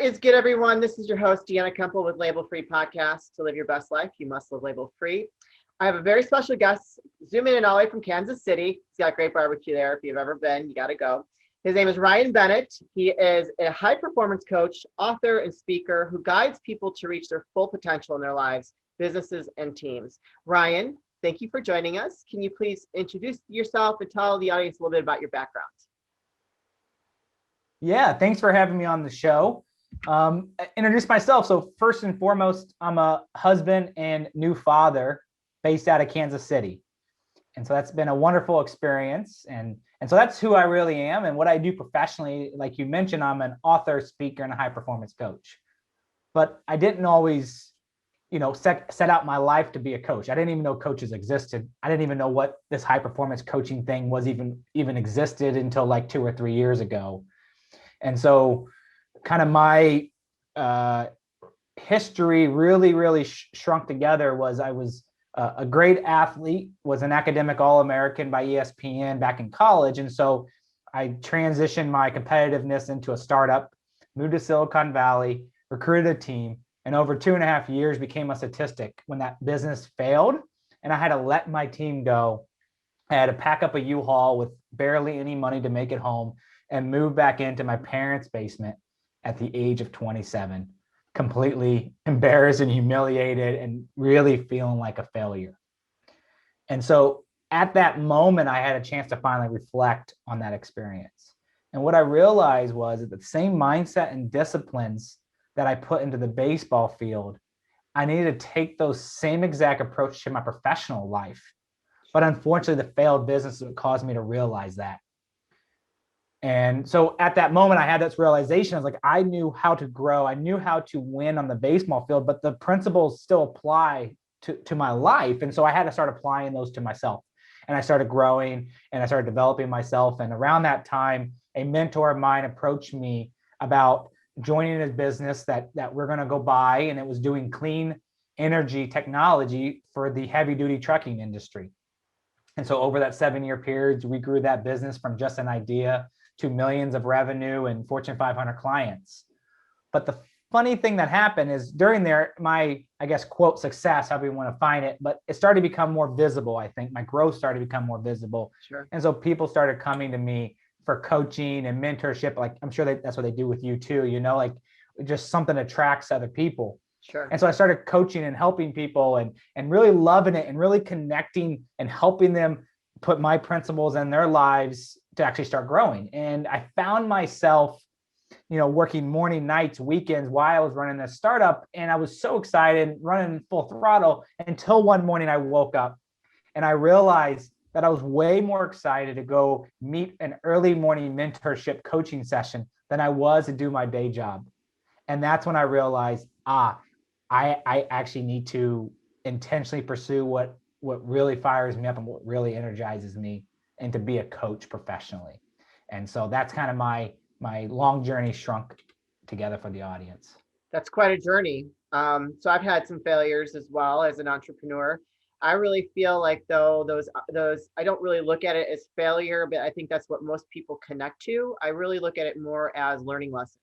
What is good, everyone? This is your host, Deanna Kemple with Label Free Podcast. To live your best life, you must live label free. I have a very special guest, zooming in all the way from Kansas City. He's got great barbecue there. If you've ever been, you got to go. His name is Ryan Bennett. He is a high performance coach, author, and speaker who guides people to reach their full potential in their lives, businesses, and teams. Ryan, thank you for joining us. Can you please introduce yourself and tell the audience a little bit about your background? Yeah, thanks for having me on the show. Introduce myself. So first and foremost, I'm a husband and new father based out of Kansas City. And so that's been a wonderful experience. And so that's who I really am. And what I do professionally, like you mentioned, I'm an author, speaker, and a high performance coach. But I didn't always, set out my life to be a coach. I didn't even know coaches existed. I didn't even know what this high performance coaching thing was even existed until like 2 or 3 years ago. And so kind of my history really shrunk together was I was a great athlete, was an academic All-American by ESPN back in college. And so I transitioned my competitiveness into a startup, moved to Silicon Valley, recruited a team, and over 2.5 years became a statistic when that business failed. And I had to let my team go. I had to pack up a U-Haul with barely any money to make it home and move back into my parents' basement at the age of 27, completely embarrassed and humiliated and really feeling like a failure. And so at that moment, I had a chance to finally reflect on that experience. And what I realized was that the same mindset and disciplines that I put into the baseball field, I needed to take those same exact approach to my professional life. But unfortunately, the failed business would cause me to realize that. And so at that moment, I had this realization. I was like, I knew how to grow. I knew how to win on the baseball field, but the principles still apply to my life. And so I had to start applying those to myself. And I started growing and I started developing myself. And around that time, a mentor of mine approached me about joining a business that we're going to go buy. And it was doing clean energy technology for the heavy duty trucking industry. And so over that 7-year period, we grew that business from just an idea to millions of revenue and Fortune 500 clients. But the funny thing that happened is during my, I guess, quote, success, however you want to find it, but it started to become more visible. I think my growth started to become more visible. Sure. And so people started coming to me for coaching and mentorship. Like I'm sure that's what they do with you too, like just something attracts other people. Sure. And so I started coaching and helping people and really loving it and really connecting and helping them put my principles in their lives to actually start growing. And I found myself, working morning, nights, weekends while I was running this startup. And I was so excited, running full throttle until one morning I woke up and I realized that I was way more excited to go meet an early morning mentorship coaching session than I was to do my day job. And that's when I realized, I actually need to intentionally pursue what really fires me up and what really energizes me, and to be a coach professionally. And so that's kind of my long journey shrunk together for the audience. That's quite a journey. So I've had some failures as well as an entrepreneur. I really feel like though those I don't really look at it as failure, but I think that's what most people connect to. I really look at it more as learning lessons.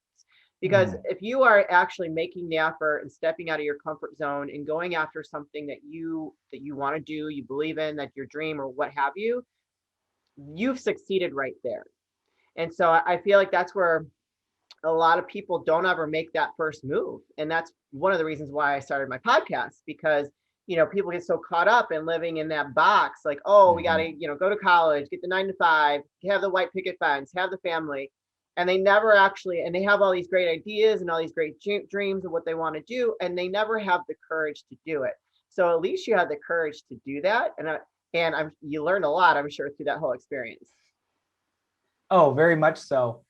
Because if you are actually making the effort and stepping out of your comfort zone and going after something that you want to do, you believe in, that your dream or what have you, you've succeeded right there. And so I feel like that's where a lot of people don't ever make that first move. And that's one of the reasons why I started my podcast, because people get so caught up in living in that box, like, oh, we got to, go to college, get the 9 to 5, have the white picket fence, have the family. And they never actually, and they have all these great ideas and all these great dreams of what they want to do, and they never have the courage to do it. So at least you had the courage to do that. And you learned a lot, I'm sure, through that whole experience. Oh, very much so.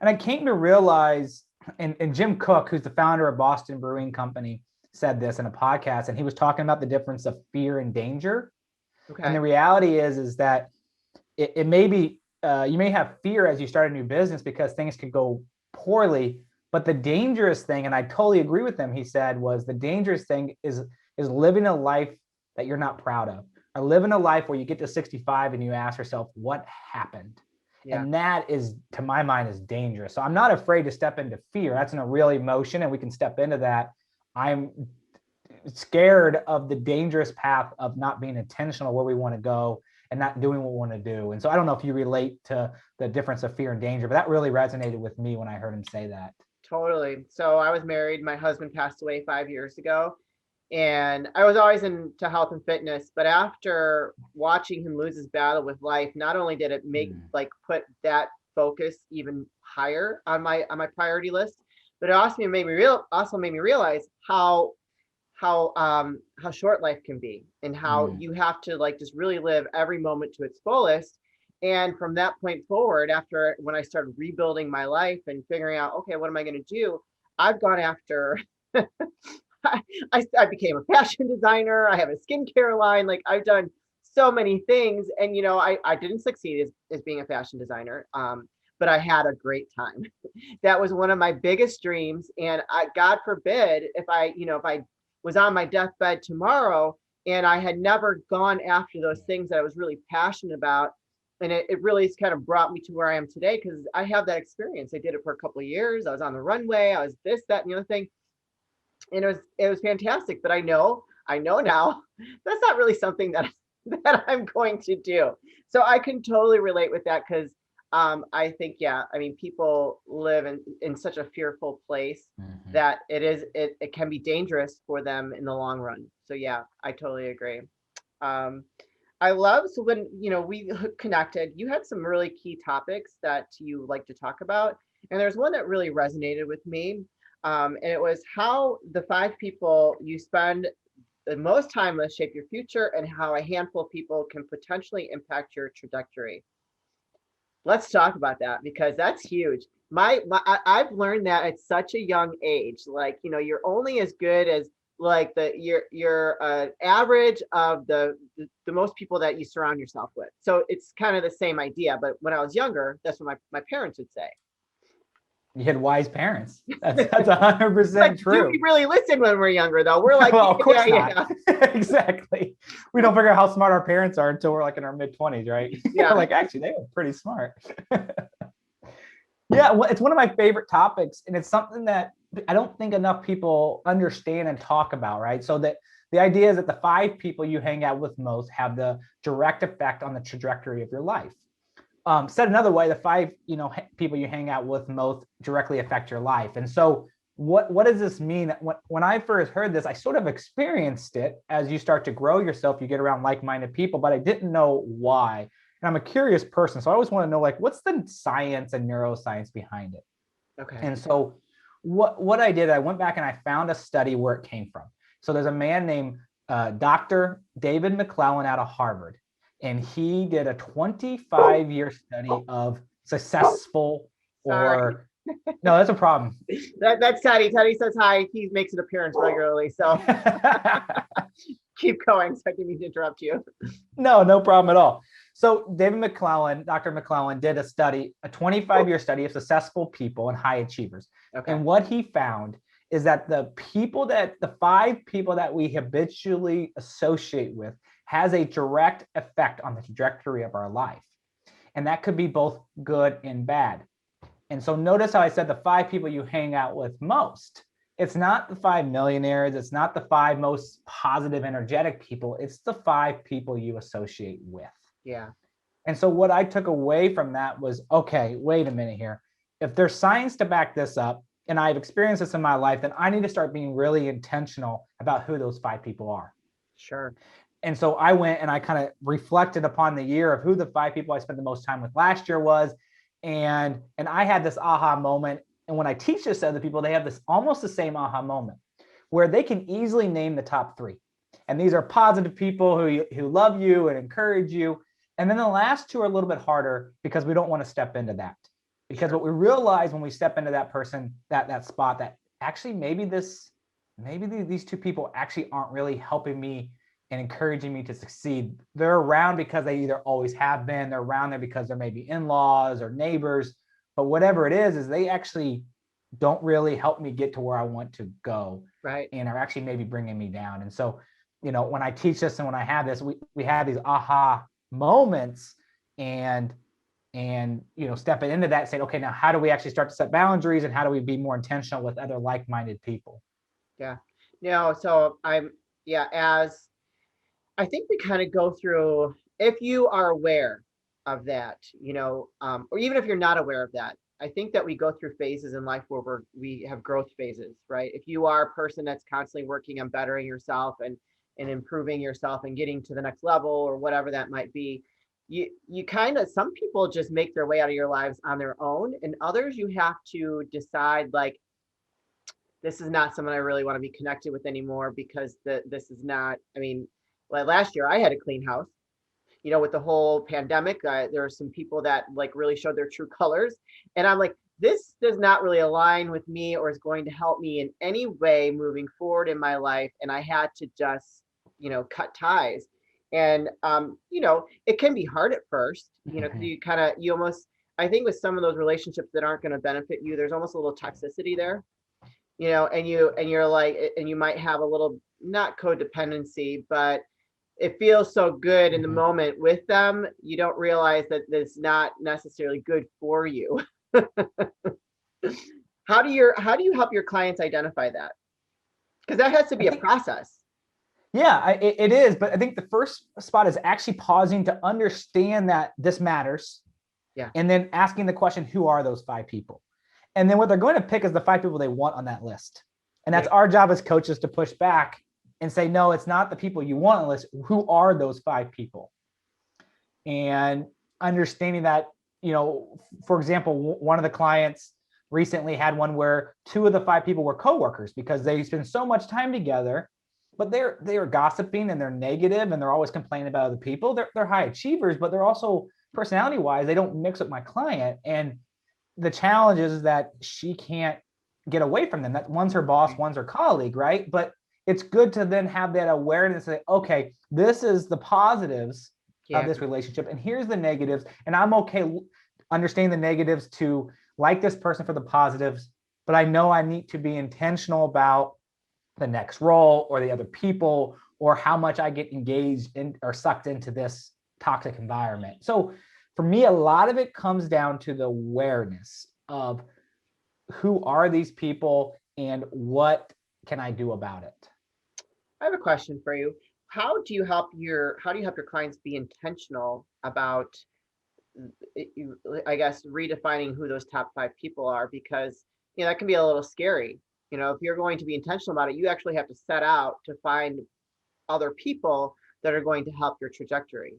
And I came to realize, and Jim Cook, who's the founder of Boston Brewing Company, said this in a podcast, and he was talking about the difference of fear and danger. Okay. And the reality is that it may be, you may have fear as you start a new business because things could go poorly, but the dangerous thing, and I totally agree with him, he said, was the dangerous thing is living a life that you're not proud of, or living a life where you get to 65 and you ask yourself, what happened? Yeah. And that is, to my mind, is dangerous. So I'm not afraid to step into fear. That's a real emotion, and we can step into that. I'm scared of the dangerous path of not being intentional where we want to go and not doing what we want to do. And so I don't know if you relate to the difference of fear and danger, but that really resonated with me when I heard him say that. Totally. So I was married. My husband passed away 5 years ago, and I was always into health and fitness. But after watching him lose his battle with life, not only did it make like put that focus even higher on my priority list, but it also made me realize how short life can be, and how you have to like just really live every moment to its fullest. And from that point forward, after when I started rebuilding my life and figuring out, okay, what am I going to do, I've gone after I became a fashion designer. I have a skincare line. Like I've done so many things. And I didn't succeed as being a fashion designer, but I had a great time. That was one of my biggest dreams. And God forbid if I was on my deathbed tomorrow and I had never gone after those things that I was really passionate about. And it really has kind of brought me to where I am today, because I have that experience. I did it for a couple of years. I was on the runway. I was this, that, and the other thing. And it was fantastic. But I know now that's not really something that that I'm going to do. So I can totally relate with that, because I think, yeah, I mean, people live in such a fearful place that it can be dangerous for them in the long run. So yeah, I totally agree. Um, I love, so when we connected, you had some really key topics that you like to talk about, and there's one that really resonated with me, and it was how the 5 people you spend the most time with shape your future, and how a handful of people can potentially impact your trajectory. Let's talk about that, because that's huge. I've learned that at such a young age. Like, you're only as good as like your average of the most people that you surround yourself with. So it's kind of the same idea. But when I was younger, that's what my parents would say. You had wise parents. That's 100% But do true. we really listen when we're younger, though? We're like, Well, of course yeah, not. Exactly. We don't figure out how smart our parents are until we're like in our mid-20s, right? Yeah. We're like, actually, they were pretty smart. Yeah, well, it's one of my favorite topics, and it's something that I don't think enough people understand and talk about, right? So that the idea is that the 5 people you hang out with most have the direct effect on the trajectory of your life. Said another way, the 5 people you hang out with most directly affect your life. And so what does this mean? When I first heard this, I sort of experienced it. As you start to grow yourself, you get around like-minded people, but I didn't know why. And I'm a curious person, so I always want to know, like, what's the science and neuroscience behind it? Okay. And so what I did, I went back and I found a study where it came from. So there's a man named Dr. David McClellan out of Harvard, and he did a 25-year study of successful Sorry. no, that's a problem. That's Teddy. Teddy says hi. He makes an appearance regularly. So keep going. So I didn't mean to interrupt you. No problem at all. So Dr. McClellan did a study, a 25-year study of successful people and high achievers. Okay. And what he found is that the 5 people that we habitually associate with has a direct effect on the trajectory of our life. And that could be both good and bad. And so notice how I said the 5 people you hang out with most. It's not the 5 millionaires. It's not the 5 most positive, energetic people. It's the 5 people you associate with. Yeah. And so what I took away from that was, okay, wait a minute here. If there's science to back this up, and I've experienced this in my life, then I need to start being really intentional about who those 5 people are. Sure. And so I went and I kind of reflected upon the year of who the 5 people I spent the most time with last year was. And I had this aha moment. And when I teach this to other people, they have this almost the same aha moment where they can easily name the top 3. And these are positive people who love you and encourage you. And then the last 2 are a little bit harder because we don't want to step into that. Because what we realize when we step into that person, that spot, that actually maybe these 2 people actually aren't really helping me and encouraging me to succeed. They're around because they either always have been, they're around there because they're maybe in-laws or neighbors, but whatever it is they actually don't really help me get to where I want to go. Right. And are actually maybe bringing me down. And so, when I teach this and when I have this, we have these aha moments, and and, stepping into that, saying, okay, now how do we actually start to set boundaries, and how do we be more intentional with other like-minded people? Yeah. No, so yeah, as I think we kind of go through, if you are aware of that, or even if you're not aware of that, I think that we go through phases in life where we have growth phases, right? If you are a person that's constantly working on bettering yourself and improving yourself and getting to the next level or whatever that might be, you kind of, some people just make their way out of your lives on their own, and others you have to decide, like, this is not someone I really want to be connected with anymore, because this is not, I mean, like last year I had to clean house, with the whole pandemic. There are some people that like really showed their true colors. And I'm like, this does not really align with me or is going to help me in any way moving forward in my life. And I had to just, cut ties. And, it can be hard at first, because you almost, I think with some of those relationships that aren't going to benefit you, there's almost a little toxicity there, and you're like, and you might have a little, not codependency, but it feels so good in the moment with them, you don't realize that it's not necessarily good for you. How do you help your clients identify that? Because that has to be a process. Yeah, it is. But I think the first spot is actually pausing to understand that this matters. Yeah. And then asking the question, who are those 5 people? And then what they're going to pick is the 5 people they want on that list. And that's our job as coaches, to push back and say, no, it's not the people you want on the list. Who are those 5 people? And understanding that, for example, one of the clients recently had one where 2 of the 5 people were coworkers, because they spend so much time together, but they are gossiping and they're negative and they're always complaining about other people. They're high achievers, but they're also, personality wise, they don't mix with my client. And the challenge is that she can't get away from them. That one's her boss, one's her colleague, right? But it's good to then have that awareness, say, okay, this is the positives of this relationship, and here's the negatives. And I'm okay understanding the negatives to like this person for the positives, but I know I need to be intentional about the next role or the other people, or how much I get engaged in or sucked into this toxic environment. So for me, a lot of it comes down to the awareness of who are these people and what can I do about it. I have a question for you. How do you help your clients be intentional about, I guess, redefining who those top 5 people are? Because, that can be a little scary. If you're going to be intentional about it, you actually have to set out to find other people that are going to help your trajectory.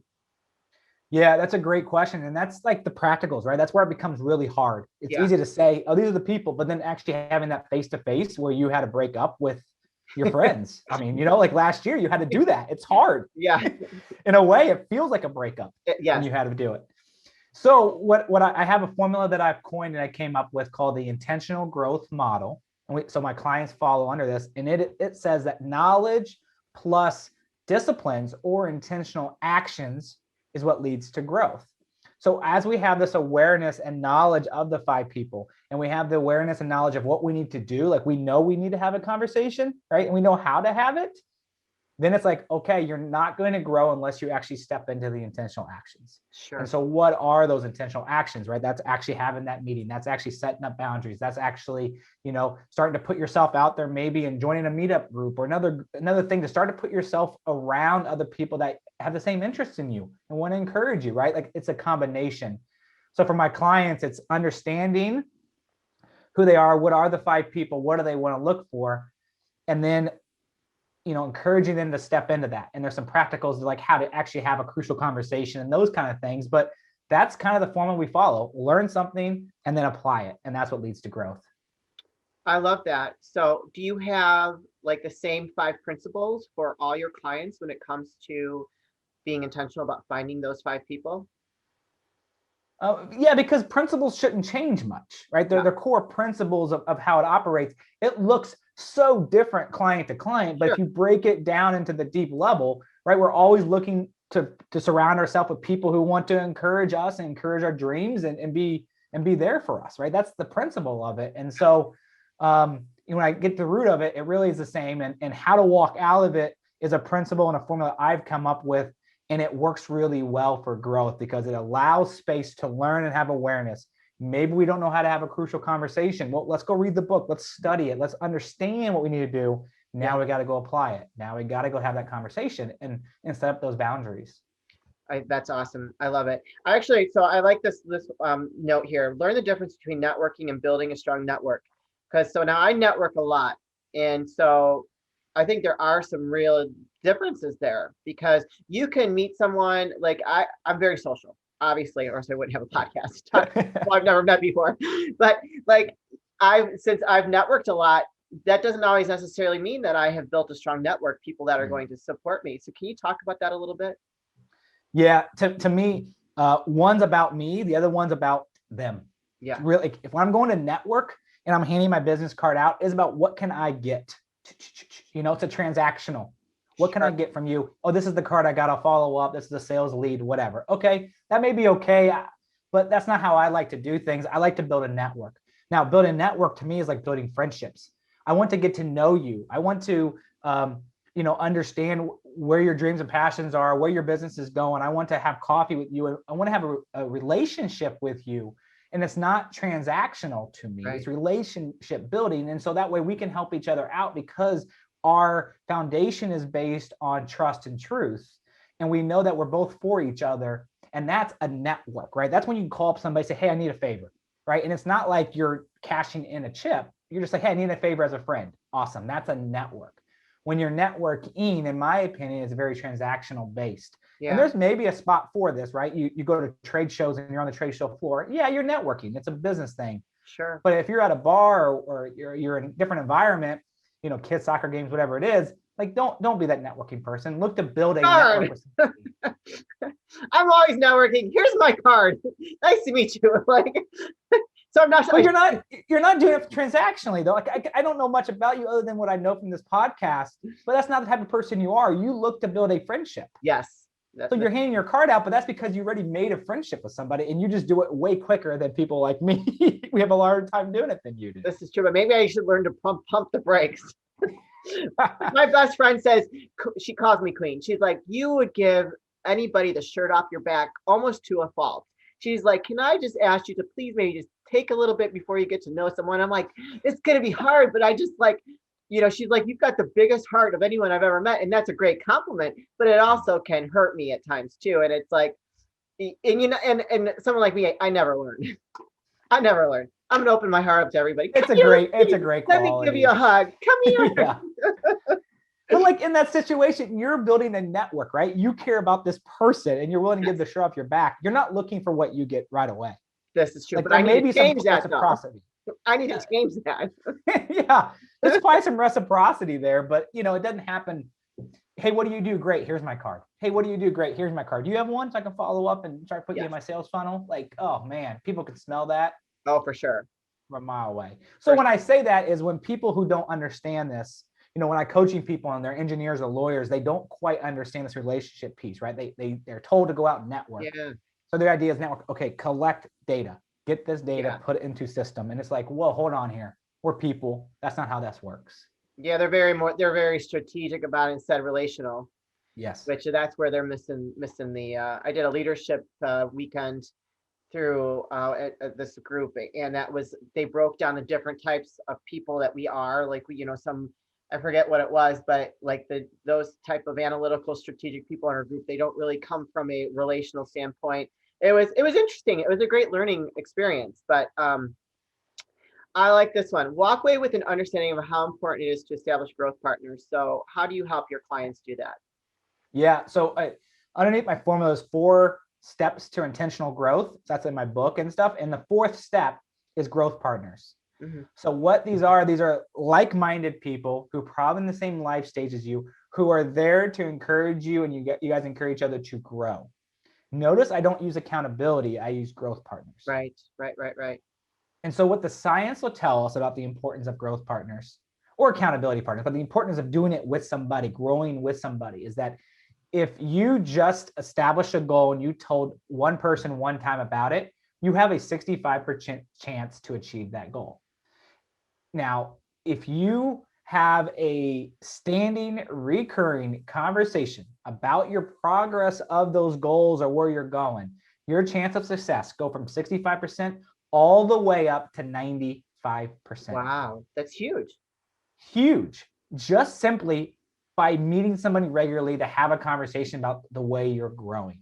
Yeah, that's a great question. And that's like the practicals, right? That's where it becomes really hard. It's easy to say, oh, these are the people, but then actually having that face-to-face where you had to break up with your friends. I mean, like last year you had to do that. It's hard. Yeah. In a way, it feels like a breakup when you had to do it. So what I have a formula that I've coined and I came up with called the intentional growth model. And so my clients follow under this, and it says that knowledge plus disciplines or intentional actions is what leads to growth. So as we have this awareness and knowledge of the 5 people, and we have the awareness and knowledge of what we need to do, like we know we need to have a conversation, right? And we know how to have it, then it's like, okay, you're not going to grow unless you actually step into the intentional actions. Sure. And so what are those intentional actions, right? That's actually having that meeting. That's actually setting up boundaries. That's actually, starting to put yourself out there, maybe, and joining a meetup group, or another thing, to start to put yourself around other people that have the same interests in you and want to encourage you, right? Like it's a combination. So for my clients, it's understanding who they are, what are the 5 people, what do they want to look for, and then encouraging them to step into that. And there's some practicals like how to actually have a crucial conversation and those kind of things. But that's kind of the formula we follow. Learn something and then apply it. And that's what leads to growth. I love that. So do you have like the same 5 principles for all your clients when it comes to being intentional about finding those 5 people? Yeah, because principles shouldn't change much, right? They're core principles of how it operates. It looks so different client to client, but if you break it down into the deep level, right, we're always looking to surround ourselves with people who want to encourage us and encourage our dreams and be there for us, right? That's the principle of it. And so when I get to the root of it, it really is the same. And how to walk out of it is a principle and a formula I've come up with. And it works really well for growth because it allows space to learn and have awareness. Maybe we don't know how to have a crucial conversation. Well, let's go read the book. Let's study it. Let's understand what we need to do. Now we got to go apply it. Now we got to go have that conversation and set up those boundaries. That's awesome. I love it. So I like this note here. Learn the difference between networking and building a strong network. Because so now I network a lot. And so I think there are some real differences there because you can meet someone like I'm very social, obviously, or else I wouldn't have a podcast. Well, I've never met before. But like since I've networked a lot, that doesn't always necessarily mean that I have built a strong network, people that are going to support me. So can you talk about that a little bit? Yeah, to me, one's about me, the other one's about them. Yeah. Really, if I'm going to network and I'm handing my business card out, it's about what can I get? You know, it's a transactional. What can I get from you? Oh, this is the card I got. I'll follow up. This is the sales lead, whatever. Okay, that may be okay, but that's not how I like to do things. I like to build a network. Now, building a network to me is like building friendships. I want to get to know you. I want to, understand where your dreams and passions are, where your business is going. I want to have coffee with you. I want to have a relationship with you. And it's not transactional to me. Right. It's relationship building. And so that way we can help each other out because our foundation is based on trust and truth. And we know that we're both for each other. And that's a network, right? That's when you can call up somebody and say, hey, I need a favor, right? And it's not like you're cashing in a chip. You're just like, hey, I need a favor as a friend. Awesome. That's a network. When you're networking, in my opinion, is very transactional based. Yeah. And there's maybe a spot for this, right? You go to trade shows and you're on the trade show floor. Yeah, you're networking. It's a business thing. Sure. But if you're at a bar or you're in a different environment, kids, soccer games, whatever it is, like don't be that networking person. Look to build a network. I'm always networking. Here's my card. Nice to meet you. Like, so I'm not. But you're not doing it transactionally though. Like I don't know much about you other than what I know from this podcast. But that's not the type of person you are. You look to build a friendship. Yes. So you're handing your card out, but that's because you already made a friendship with somebody, and you just do it way quicker than people like me. We have a harder time doing it than you do. This is true, but maybe I should learn to pump the brakes. My best friend says, she calls me queen. She's like, you would give anybody the shirt off your back almost to a fault. She's like, can I just ask you to please maybe just take a little bit before you get to know someone? I'm like, it's going to be hard, but I just like, she's like, you've got the biggest heart of anyone I've ever met. And that's a great compliment, but it also can hurt me at times too. And it's like, and someone like me, I never learn. I never learn. I'm going to open my heart up to everybody. It's a great quality. Let me give you a hug. Come here. Yeah. But like in that situation, you're building a network, right? You care about this person and you're willing to give the shirt off your back. You're not looking for what you get right away. This is true. Like, but I need to change that. Reciprocity. I need to change that. Yeah. There's probably some reciprocity there, but it doesn't happen. Hey, what do you do? Great. Here's my card. Hey, what do you do? Great. Here's my card. Do you have one so I can follow up and try to put you in my sales funnel? Like, oh man, people can smell that. Oh, for sure. From a mile away. So when I say that is when people who don't understand this, when I'm coaching people and they're engineers or lawyers, they don't quite understand this relationship piece, right? They're told to go out and network. Yeah. So their idea is network. Okay, collect data, get this data, put it into system. And it's like, whoa, hold on here. We're people. That's not how this works. Yeah, they're very strategic about it instead of relational. Yes. Which that's where they're missing the I did a leadership weekend through this group, and that was, they broke down the different types of people that we are, like some, I forget what it was, but like those type of analytical strategic people in our group, they don't really come from a relational standpoint. It was interesting. It was a great learning experience, but I like this one. Walk away with an understanding of how important it is to establish growth partners. So how do you help your clients do that? Yeah. So underneath my formula is 4 steps to intentional growth. That's in my book and stuff. And the 4th step is growth partners. Mm-hmm. So what these are like-minded people who are probably in the same life stage as you, who are there to encourage you, and you guys encourage each other to grow. Notice I don't use accountability. I use growth partners. Right. And so what the science will tell us about the importance of growth partners or accountability partners, but the importance of doing it with somebody, growing with somebody, is that if you just establish a goal and you told one person one time about it, you have a 65% chance to achieve that goal. Now, if you have a standing, recurring conversation about your progress of those goals or where you're going, your chance of success go from 65% all the way up to 95%. Wow, that's huge. Huge. Just simply by meeting somebody regularly to have a conversation about the way you're growing.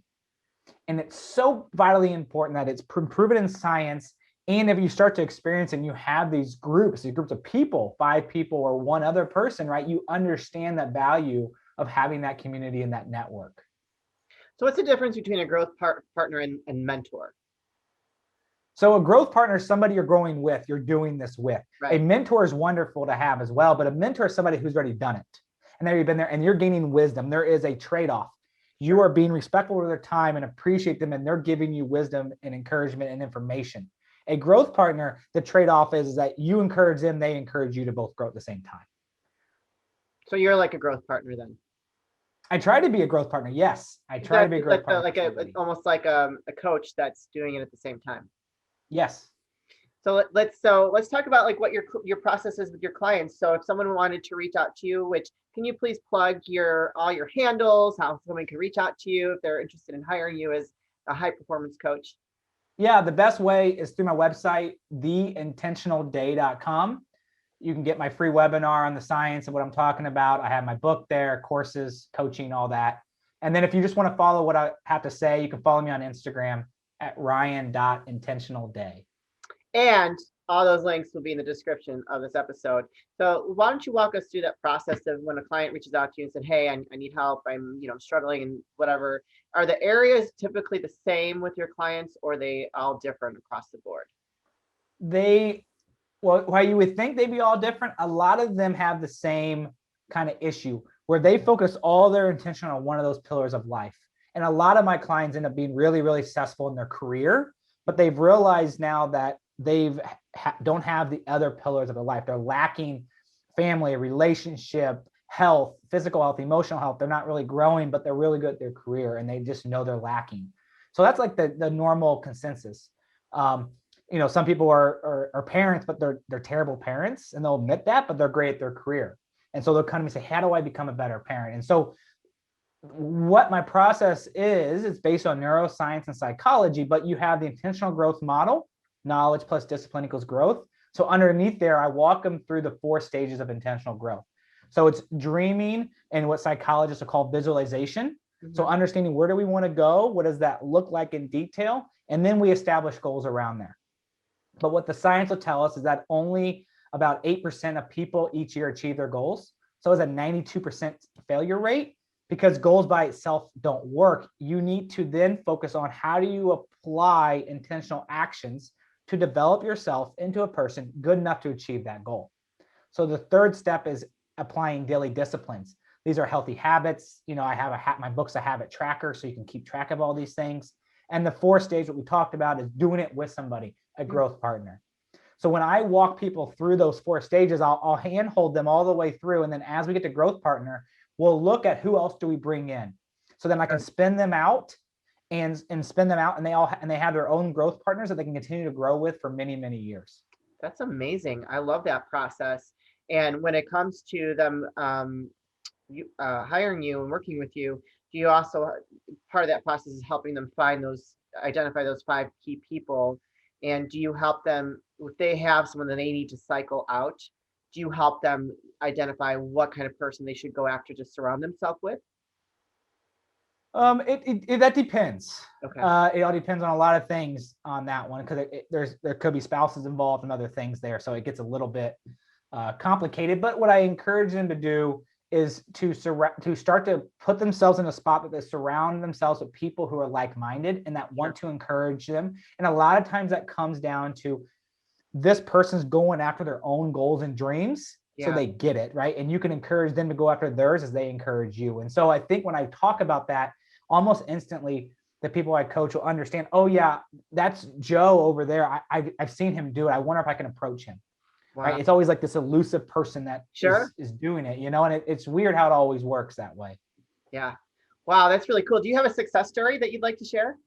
And it's so vitally important that it's proven in science. And if you start to experience and you have these groups of people, 5 people or one other person, right, you understand that value of having that community and that network. So what's the difference between a growth partner and mentor? So a growth partner is somebody you're growing with, you're doing this with. Right. A mentor is wonderful to have as well, but a mentor is somebody who's already done it. And they've been there and you're gaining wisdom. There is a trade-off. You are being respectful of their time and appreciate them, and they're giving you wisdom and encouragement and information. A growth partner, the trade-off is that you encourage them, they encourage you to both grow at the same time. So you're like a growth partner then? I try to be a growth partner. Yes, I try to be a growth partner. Like almost like a coach that's doing it at the same time. Yes. So let's talk about like what your process is with your clients. So if someone wanted to reach out to you, which can you please plug all your handles, how someone can reach out to you if they're interested in hiring you as a high performance coach? Yeah, the best way is through my website, theintentionalday.com. You can get my free webinar on the science of what I'm talking about. I have my book there, courses, coaching, all that. And then if you just want to follow what I have to say, you can follow me on Instagram at ryan.intentionalday. And all those links will be in the description of this episode. So why don't you walk us through that process of when a client reaches out to you and said, hey, I need help. I'm struggling and whatever. Are the areas typically the same with your clients, or are they all different across the board? While you would think they'd be all different, a lot of them have the same kind of issue where they focus all their attention on one of those pillars of life. And a lot of my clients end up being really, really successful in their career, but they've realized now that don't have the other pillars of their life. They're lacking family, relationship, health, physical health, emotional health. They're not really growing, but they're really good at their career, and they just know they're lacking. So that's like the normal consensus. Some people are parents, but they're terrible parents, and they'll admit that, but they're great at their career. And so they'll come and say, how do I become a better parent? And so what my process is, it's based on neuroscience and psychology, but you have the intentional growth model, knowledge plus discipline equals growth. So underneath there, I walk them through the 4 stages of intentional growth. So it's dreaming and what psychologists will call visualization. Mm-hmm. So understanding where do we want to go? What does that look like in detail? And then we establish goals around there. But what the science will tell us is that only about 8% of people each year achieve their goals. So it's a 92% failure rate. Because goals by itself don't work, you need to then focus on how do you apply intentional actions to develop yourself into a person good enough to achieve that goal. So the 3rd step is applying daily disciplines. These are healthy habits. I have my book's a habit tracker, so you can keep track of all these things. And the 4th stage, what we talked about, is doing it with somebody, a growth partner. So when I walk people through those 4 stages, I'll handhold them all the way through. And then as we get to growth partner, we'll look at who else do we bring in. So then I can spin them out and spin them out, and they have their own growth partners that they can continue to grow with for many, many years. That's amazing. I love that process. And when it comes to them hiring you and working with you, do you also, part of that process is helping them identify those 5 key people? And do you help them, if they have someone that they need to cycle out, do you help them identify what kind of person they should go after to surround themselves with? That depends. Okay. It all depends on a lot of things on that one, because there could be spouses involved and other things there, so it gets a little bit complicated. But what I encourage them to do is to start to put themselves in a spot that they surround themselves with people who are like-minded and that want to encourage them. And a lot of times that comes down to this person's going after their own goals and dreams. So they get it, right? And you can encourage them to go after theirs as they encourage you. And so I think when I talk about that, almost instantly, the people I coach will understand, oh yeah, that's Joe over there. I've seen him do it. I wonder if I can approach him. Wow. Right? It's always like this elusive person that is doing it, and it's weird how it always works that way. Yeah. Wow, that's really cool. Do you have a success story that you'd like to share?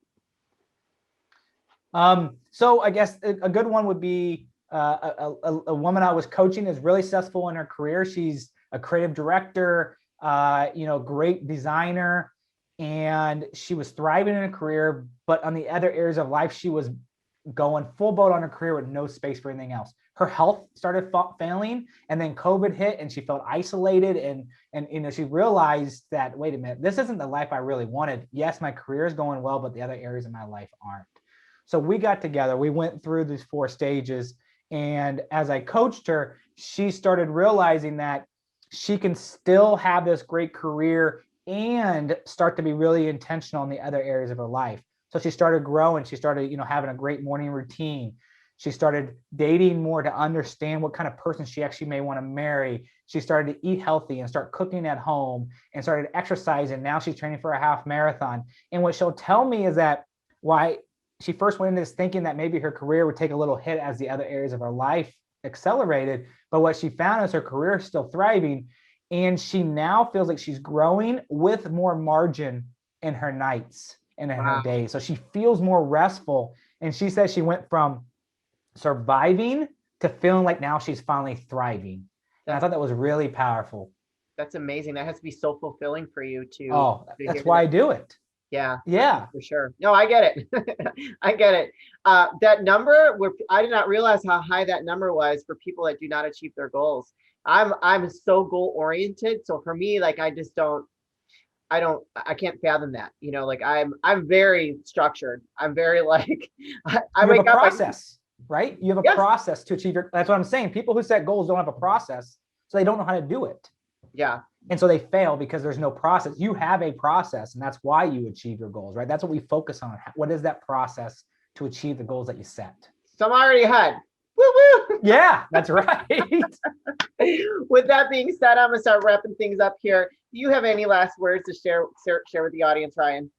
So I guess a good one would be a woman I was coaching is really successful in her career. She's a creative director, great designer, and she was thriving in her career. But on the other areas of life, she was going full boat on her career with no space for anything else. Her health started failing, and then COVID hit, and she felt isolated. And she realized that, wait a minute, this isn't the life I really wanted. Yes, my career is going well, but the other areas of my life aren't. So we got together. We went through these 4 stages. And as I coached her, she started realizing that she can still have this great career and start to be really intentional in the other areas of her life. So she started growing. She started, having a great morning routine. She started dating more to understand what kind of person she actually may want to marry. She started to eat healthy and start cooking at home and started exercising. Now she's training for a half marathon. And what she'll tell me is that why she first went into this thinking that maybe her career would take a little hit as the other areas of her life accelerated. But what she found is her career is still thriving. And she now feels like she's growing with more margin in her nights and in her days. So she feels more restful. And she says she went from surviving to feeling like now she's finally thriving. And I thought that was really powerful. That's amazing. That has to be so fulfilling for you too. Oh, that's why I do it. Yeah, for sure. No, I get it. I get it. That number, I did not realize how high that number was for people that do not achieve their goals. I'm so goal oriented. So for me, like, I can't fathom that, like I'm very structured. I'm very like, I wake up process, right? You have a process to achieve that's what I'm saying. People who set goals don't have a process, so they don't know how to do it. Yeah. And so they fail because there's no process. You have a process, and that's why you achieve your goals, right? That's what we focus on. What is that process to achieve the goals that you set? So I'm already ahead. Woo woo. Yeah, that's right. With that being said, I'm gonna start wrapping things up here. Do you have any last words to share with the audience, Ryan?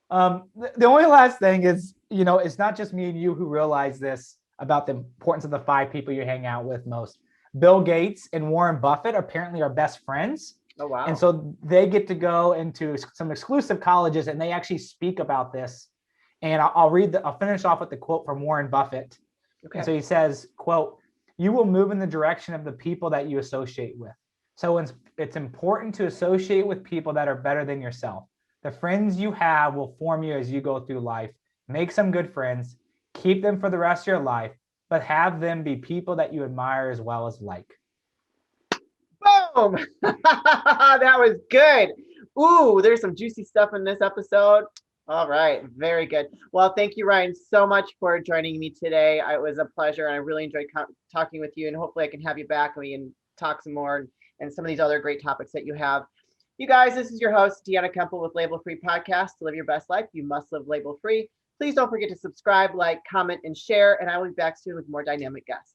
The only last thing is, it's not just me and you who realize this about the importance of the 5 people you hang out with most. Bill Gates and Warren Buffett apparently are best friends. Oh, wow. And so they get to go into some exclusive colleges and they actually speak about this. And I'll finish off with the quote from Warren Buffett. Okay. And so he says, quote, "You will move in the direction of the people that you associate with. So it's important to associate with people that are better than yourself. The friends you have will form you as you go through life. Make some good friends, keep them for the rest of your life, but have them be people that you admire as well as like." Boom! That was good. Ooh, there's some juicy stuff in this episode. All right, very good. Well, thank you, Ryan, so much for joining me today. It was a pleasure, and I really enjoyed talking with you, and hopefully I can have you back and we can talk some more and some of these other great topics that you have. You guys, this is your host, Deanna Kemple with Label Free Podcast. To live your best life, you must live label free. Please don't forget to subscribe, like, comment, and share, and I will be back soon with more dynamic guests.